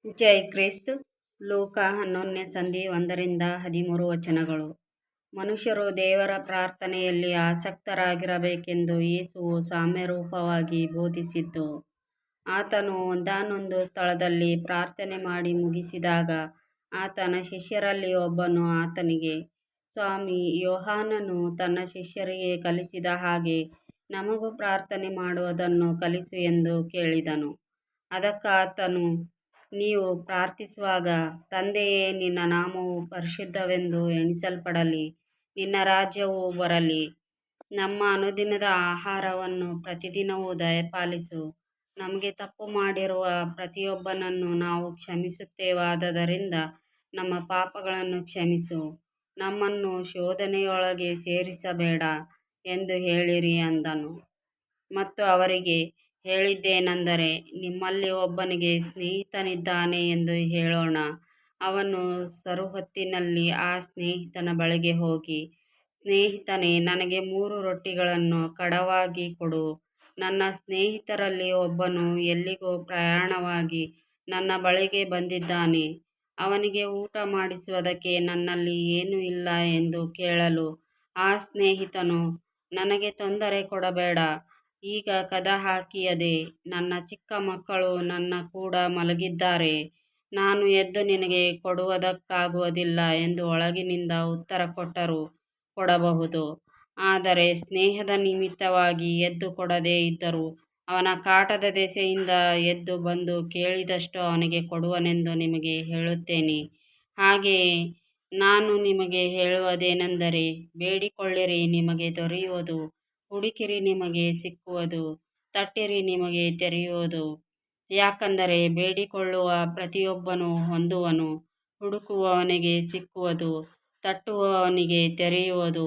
ಜೈ ಕ್ರಿಸ್ತ. ಲೂಕ 11ನೇ ಸಂಧಿ 1-13 ಮನುಷ್ಯರು ದೇವರ ಪ್ರಾರ್ಥನೆಯಲ್ಲಿ ಆಸಕ್ತರಾಗಿರಬೇಕೆಂದು ಯೇಸುವು ಸಾಮ್ಯರೂಪವಾಗಿ ಬೋಧಿಸಿದ್ದು. ಆತನು ಒಂದಾನೊಂದು ಸ್ಥಳದಲ್ಲಿ ಪ್ರಾರ್ಥನೆ ಮಾಡಿ ಮುಗಿಸಿದಾಗ ಆತನ ಶಿಷ್ಯರಲ್ಲಿ ಒಬ್ಬನು ಆತನಿಗೆ, ಸ್ವಾಮಿ, ಯೋಹಾನನು ತನ್ನ ಶಿಷ್ಯರಿಗೆ ಕಲಿಸಿದ ಹಾಗೆ ನಮಗೂ ಪ್ರಾರ್ಥನೆ ಮಾಡುವುದನ್ನು ಕಲಿಸು ಎಂದು ಕೇಳಿದನು. ಅದಕ್ಕಾತನು, ನೀವು ಪ್ರಾರ್ಥಿಸುವಾಗ, ತಂದೆಯೇ, ನಿನ್ನ ನಾಮವು ಪರಿಶುದ್ಧವೆಂದು ಎಣಿಸಲ್ಪಡಲಿ, ನಿನ್ನ ರಾಜ್ಯವು ಬರಲಿ, ನಮ್ಮ ಅನುದಿನದ ಆಹಾರವನ್ನು ಪ್ರತಿದಿನವೂ ದಯಪಾಲಿಸು, ನಮಗೆ ತಪ್ಪು ಮಾಡಿರುವ ಪ್ರತಿಯೊಬ್ಬನನ್ನು ನಾವು ಕ್ಷಮಿಸುತ್ತೇವಾದ್ದರಿಂದ ನಮ್ಮ ಪಾಪಗಳನ್ನು ಕ್ಷಮಿಸು, ನಮ್ಮನ್ನು ಶೋಧನೆಯೊಳಗೆ ಸೇರಿಸಬೇಡ ಎಂದು ಹೇಳಿರಿ ಅಂದನು. ಮತ್ತು ಅವರಿಗೆ ಹೇಳಿದ್ದೇನೆಂದರೆ, ನಿಮ್ಮಲ್ಲಿ ಒಬ್ಬನಿಗೆ ಸ್ನೇಹಿತನಿದ್ದಾನೆ ಎಂದು ಹೇಳೋಣ. ಅವನು ಸರುಹೊತ್ತಿನಲ್ಲಿ ಆ ಸ್ನೇಹಿತನ ಬಳಿಗೆ ಹೋಗಿ, ಸ್ನೇಹಿತನೇ, ನನಗೆ 3 ರೊಟ್ಟಿಗಳನ್ನು ಕಡವಾಗಿ ಕೊಡು. ನನ್ನ ಸ್ನೇಹಿತರಲ್ಲಿ ಒಬ್ಬನು ಎಲ್ಲಿಗೋ ಪ್ರಯಾಣವಾಗಿ ನನ್ನ ಬಳಿಗೆ ಬಂದಿದ್ದಾನೆ. ಅವನಿಗೆ ಊಟ ಮಾಡಿಸುವುದಕ್ಕೆ ನನ್ನಲ್ಲಿ ಏನೂ ಇಲ್ಲ ಎಂದು ಕೇಳಲು ಆ ಸ್ನೇಹಿತನು, ನನಗೆ ತೊಂದರೆ ಕೊಡಬೇಡ, ಈಗ ಕದ ಹಾಕಿಯದೆ ನನ್ನ ಚಿಕ್ಕ ಮಕ್ಕಳು ನನ್ನ ಕೂಡ ಮಲಗಿದ್ದಾರೆ, ನಾನು ಎದ್ದು ನಿನಗೆ ಕೊಡುವುದಕ್ಕಾಗುವುದಿಲ್ಲ ಎಂದು ಒಳಗಿನಿಂದ ಉತ್ತರ ಕೊಟ್ಟರೂ ಕೊಡಬಹುದು. ಆದರೆ ಸ್ನೇಹದ ನಿಮಿತ್ತವಾಗಿ ಎದ್ದು ಕೊಡದೆ ಇದ್ದರೂ ಅವನ ಕಾಟದ ದೆಸೆಯಿಂದ ಎದ್ದು ಬಂದು ಕೇಳಿದಷ್ಟು ಅವನಿಗೆ ಕೊಡುವನೆಂದು ನಿಮಗೆ ಹೇಳುತ್ತೇನೆ. ಹಾಗೆಯೇ ನಾನು ನಿಮಗೆ ಹೇಳುವುದೇನೆಂದರೆ, ಬೇಡಿಕೊಳ್ಳಿರಿ, ನಿಮಗೆ ದೊರೆಯುವುದು, ಹುಡುಕಿರಿ, ನಿಮಗೆ ಸಿಕ್ಕುವುದು, ತಟ್ಟಿರಿ, ನಿಮಗೆ ತೆರೆಯುವುದು. ಯಾಕಂದರೆ ಬೇಡಿಕೊಳ್ಳುವ ಪ್ರತಿಯೊಬ್ಬನು ಹೊಂದುವನು, ಹುಡುಕುವವನಿಗೆ ಸಿಕ್ಕುವುದು, ತಟ್ಟುವವನಿಗೆ ತೆರೆಯುವುದು.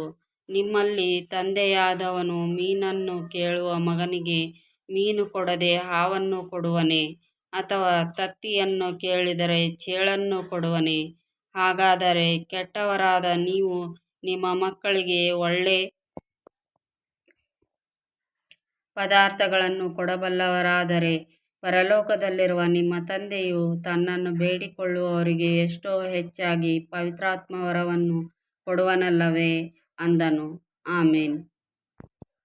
ನಿಮ್ಮಲ್ಲಿ ತಂದೆಯಾದವನು ಮೀನನ್ನು ಕೇಳುವ ಮಗನಿಗೆ ಮೀನು ಕೊಡದೆ ಹಾವನ್ನು ಕೊಡುವನೇ? ಅಥವಾ ತತ್ತಿಯನ್ನು ಕೇಳಿದರೆ ಚೇಳನ್ನು ಕೊಡುವನೇ? ಹಾಗಾದರೆ ಕೆಟ್ಟವರಾದ ನೀವು ನಿಮ್ಮ ಮಕ್ಕಳಿಗೆ ಒಳ್ಳೆ ಪದಾರ್ಥಗಳನ್ನು ಕೊಡಬಲ್ಲವರಾದರೆ, ಪರಲೋಕದಲ್ಲಿರುವ ನಿಮ್ಮ ತಂದೆಯು ತನ್ನನ್ನು ಬೇಡಿಕೊಳ್ಳುವವರಿಗೆ ಎಷ್ಟೋ ಹೆಚ್ಚಾಗಿ ಪವಿತ್ರಾತ್ಮವರವನ್ನು ಕೊಡುವನಲ್ಲವೇ ಅಂದನು. ಆಮೆನ್.